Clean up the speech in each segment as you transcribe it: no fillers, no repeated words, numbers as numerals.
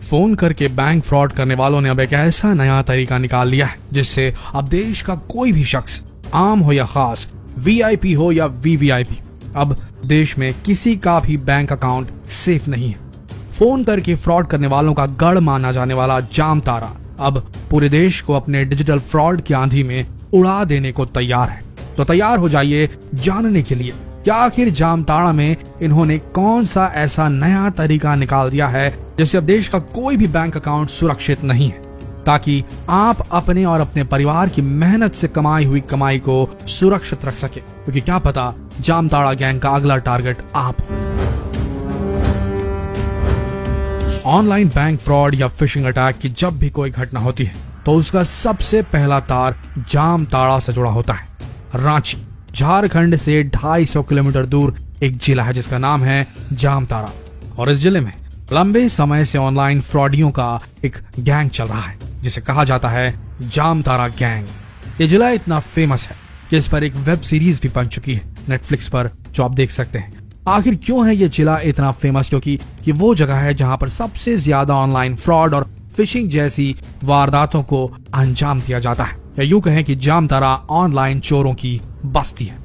Phone करके bank fraud करने वालों ने अब एक ऐसा नया तरीका निकाल लिया है जिससे अब देश का कोई भी शख्स, आम हो या खास, वीआईपी हो या वीवीआईपी, अब देश में किसी का भी बैंक अकाउंट सेफ नहीं है। फोन करके फ्रॉड करने वालों का गढ़ माना जाने वाला जामतारा अब पूरे देश को अपने डिजिटल फ्रॉड की आंधी में उड़ा देने को तैयार है। तो तैयार हो जाइए जानने के लिए कि आखिर जामताड़ा में इन्होंने कौन सा ऐसा नया तरीका निकाल दिया है जिससे अब देश का कोई भी बैंक अकाउंट सुरक्षित नहीं है, ताकि आप अपने और अपने परिवार की मेहनत से कमाई हुई कमाई को सुरक्षित रख सके, क्योंकि क्या पता जामताड़ा गैंग का अगला टारगेट आप हो। ऑनलाइन बैंक फ्रॉड या फिशिंग अटैक की जब भी कोई घटना होती है तो उसका सबसे पहला तार जामताड़ा से जुड़ा होता है। रांची झारखंड से 250 किलोमीटर दूर एक जिला है जिसका नाम है जामताड़ा, और इस जिले में लंबे समय से ऑनलाइन फ्रॉडियों का एक गैंग चल रहा है जिसे कहा जाता है जामताड़ा गैंग। ये जिला इतना फेमस है कि इस पर एक वेब सीरीज भी बन चुकी है नेटफ्लिक्स पर, जो आप देख सकते हैं। आखिर क्यों है ये जिला इतना फेमस? क्योंकि ये वो जगह है जहां पर सबसे ज्यादा ऑनलाइन फ्रॉड और फिशिंग जैसी वारदातों को अंजाम दिया जाता है, या यूं कहें कि जामताड़ा ऑनलाइन चोरों की बस्ती है।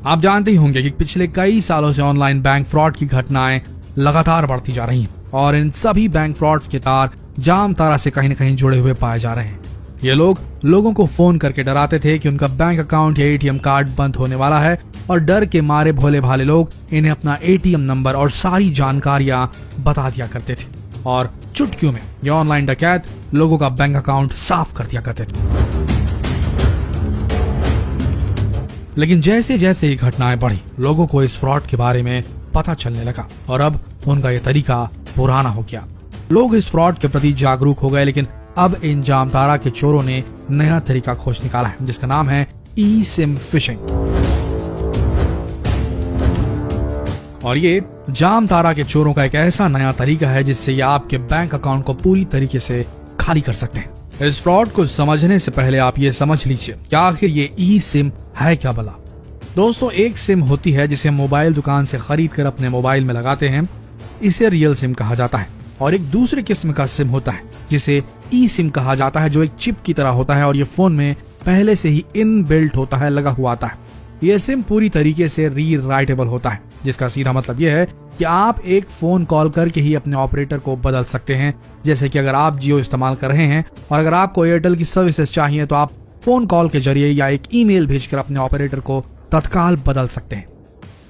आप जानते ही होंगे कि पिछले कई सालों से ऑनलाइन बैंक फ्रॉड की घटनाएं लगातार बढ़ती जा रही हैं और इन सभी बैंक फ्रॉड्स के तार जामताड़ा से कहीं न कहीं जुड़े हुए पाए जा रहे हैं। ये लोग लोगों को फोन करके डराते थे कि उनका बैंक अकाउंट या एटीएम कार्ड बंद होने वाला है, और डर के मारे भोले भाले लोग इन्हें अपना एटीएम नंबर और सारी जानकारियां बता दिया करते थे, और चुटकियों में ये ऑनलाइन डकैत लोगों का बैंक अकाउंट साफ कर दिया करते थे। लेकिन जैसे जैसे ये घटनाएं बढ़ी, लोगों को इस फ्रॉड के बारे में पता चलने लगा और अब उनका ये तरीका पुराना हो गया। लोग इस फ्रॉड के प्रति जागरूक हो गए, लेकिन अब इन जामताड़ा के चोरों ने नया तरीका खोज निकाला है जिसका नाम है ई सिम फिशिंग। और ये जामताड़ा के चोरों का एक ऐसा नया तरीका है जिससे ये आपके बैंक अकाउंट को पूरी तरीके से खाली कर सकते हैं। इस फ्रॉड को समझने से पहले आप ये समझ लीजिए कि आखिर ये ई सिम है क्या भला। दोस्तों, एक सिम होती है जिसे हम मोबाइल दुकान से खरीद कर अपने मोबाइल में लगाते हैं, इसे रियल सिम कहा जाता है। और एक दूसरे किस्म का सिम होता है जिसे ई सिम कहा जाता है, जो एक चिप की तरह होता है और ये फोन में पहले से ही इनबिल्ट होता है, लगा हुआ आता है। ये सिम पूरी तरीके से रीराइटेबल होता है, जिसका सीधा मतलब यह है कि आप एक फोन कॉल करके ही अपने ऑपरेटर को बदल सकते हैं। जैसे कि अगर आप जियो इस्तेमाल कर रहे हैं और अगर आपको एयरटेल की सर्विसेज चाहिए तो आप फोन कॉल के जरिए या एक ईमेल भेजकर अपने ऑपरेटर को तत्काल बदल सकते हैं।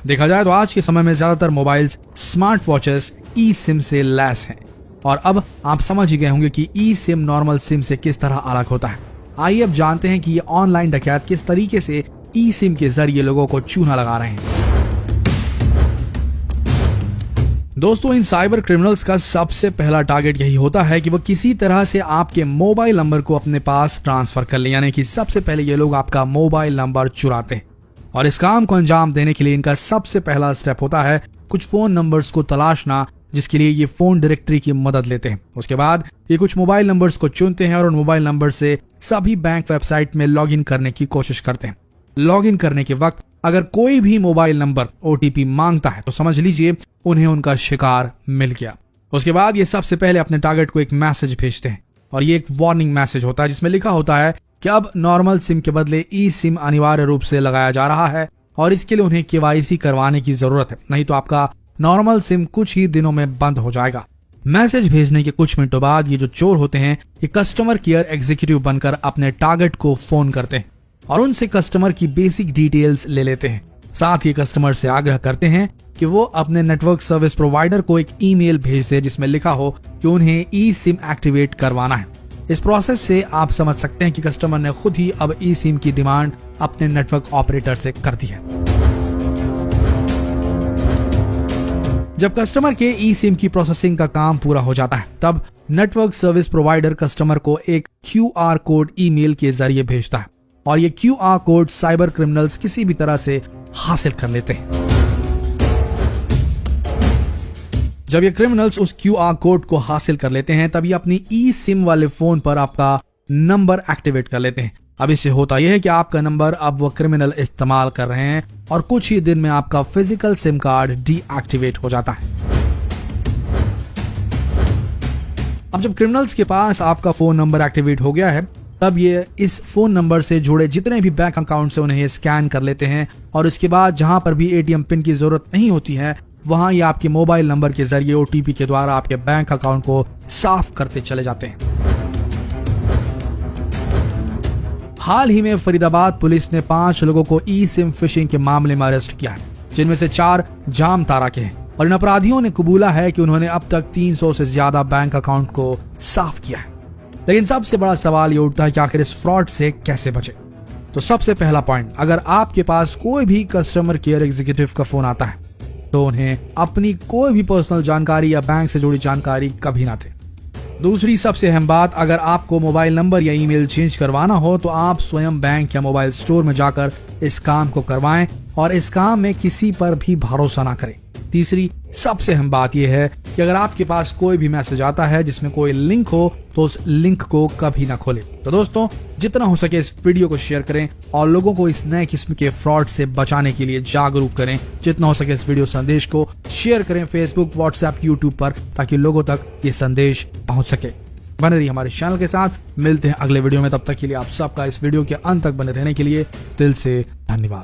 देखा जाए तो आज के समय में ज्यादातर मोबाइल्स, स्मार्ट वॉचेस ई सिम से लैस हैं, और अब आप समझ ही गए होंगे कि ई सिम नॉर्मल सिम से किस तरह अलग होता है। आइए अब जानते हैं कि ये ऑनलाइन डकैत किस तरीके से ई सिम के जरिए लोगों को चूना लगा रहे हैं। दोस्तों, इन साइबर क्रिमिनल्स का सबसे पहला टारगेट यही होता है कि वो किसी तरह से आपके मोबाइल नंबर को अपने पास ट्रांसफर कर ले, यानी कि सबसे पहले ये लोग आपका मोबाइल नंबर चुराते हैं। और इस काम को अंजाम देने के लिए इनका सबसे पहला स्टेप होता है कुछ फोन नंबर्स को तलाशना, जिसके लिए ये फोन डायरेक्टरी की मदद लेते हैं। उसके बाद ये कुछ मोबाइल नंबर्स को चुनते हैं और उन मोबाइल नंबर से सभी बैंक वेबसाइट में लॉगिन करने की कोशिश करते हैं। लॉगिन करने के वक्त अगर कोई भी मोबाइल नंबर ओटीपी मांगता है तो समझ लीजिए उन्हें उनका शिकार मिल गया। उसके बाद ये सबसे पहले अपने टारगेट को एक मैसेज भेजते हैं, और ये एक वार्निंग मैसेज होता है जिसमें लिखा होता है कि अब नॉर्मल सिम के बदले ई सिम अनिवार्य रूप से लगाया जा रहा है और इसके लिए उन्हें केवाईसी करवाने की जरूरत है, नहीं तो आपका नॉर्मल सिम कुछ ही दिनों में बंद हो जाएगा। मैसेज भेजने के कुछ मिनटों बाद ये जो चोर होते हैं ये कस्टमर केयर एग्जीक्यूटिव बनकर अपने टारगेट को फोन करते हैं और उनसे कस्टमर की बेसिक डिटेल्स ले लेते हैं। साथ ही कस्टमर से आग्रह करते हैं कि वो अपने नेटवर्क सर्विस प्रोवाइडर को एक ईमेल भेज दे जिसमें लिखा हो कि उन्हें ई सिम एक्टिवेट करवाना है। इस प्रोसेस से आप समझ सकते हैं कि कस्टमर ने खुद ही अब ई सिम की डिमांड अपने नेटवर्क ऑपरेटर से कर दी है। जब कस्टमर के ई सिम की प्रोसेसिंग का काम पूरा हो जाता है तब नेटवर्क सर्विस प्रोवाइडर कस्टमर को एक QR कोड ईमेल के जरिए भेजता है, और ये QR कोड साइबर क्रिमिनल्स किसी भी तरह से हासिल कर लेते हैं। जब ये क्रिमिनल्स उस QR कोड को हासिल कर लेते हैं तब ये अपनी ई सिम वाले फोन पर आपका नंबर एक्टिवेट कर लेते हैं। अब इससे होता यह है कि आपका नंबर अब वो क्रिमिनल इस्तेमाल कर रहे हैं और कुछ ही दिन में आपका फिजिकल सिम कार्ड डीएक्टिवेट हो जाता है। अब जब क्रिमिनल्स के पास आपका फोन नंबर एक्टिवेट हो गया है, तब ये इस फोन नंबर से जुड़े जितने भी बैंक अकाउंट से उन्हें स्कैन कर लेते हैं और उसके बाद जहां पर भी एटीएम पिन की जरूरत नहीं होती है, वहां ये आपके मोबाइल नंबर के जरिए ओटीपी के द्वारा आपके बैंक अकाउंट को साफ करते चले जाते हैं। हाल ही में फरीदाबाद पुलिस ने 5 लोगों को ई सिम फिशिंग के मामले में अरेस्ट किया है, जिनमें से 4 जामताड़ा के हैं और इन अपराधियों ने कबूला है कि उन्होंने अब तक 300 से ज्यादा बैंक अकाउंट को साफ किया है। लेकिन सबसे बड़ा सवाल ये उठता है कि आखिर इस फ्रॉड से कैसे बचे। तो सबसे पहला पॉइंट, अगर आपके पास कोई भी कस्टमर केयर एग्जीक्यूटिव का फोन आता है तो उन्हें अपनी कोई भी पर्सनल जानकारी या बैंक से जुड़ी जानकारी कभी ना दें। दूसरी सबसे अहम बात, अगर आपको मोबाइल नंबर या ईमेल चेंज करवाना हो तो आप स्वयं बैंक या मोबाइल स्टोर में जाकर इस काम को करवाएं और इस काम में किसी पर भी भरोसा ना करें। तीसरी सबसे अहम बात यह है कि अगर आपके पास कोई भी मैसेज आता है जिसमें कोई लिंक हो तो उस लिंक को कभी ना खोलें। तो दोस्तों, जितना हो सके इस वीडियो को शेयर करें और लोगों को इस नए किस्म के फ्रॉड से बचाने के लिए जागरूक करें। जितना हो सके इस वीडियो संदेश को शेयर करें फेसबुक, व्हाट्सएप, यूट्यूब पर, ताकि लोगों तक ये संदेश पहुंच सके। बने रहिए हमारे चैनल के साथ, मिलते हैं अगले वीडियो में। तब तक के लिए आप सबका इस वीडियो के अंत तक बने रहने के लिए दिल से धन्यवाद।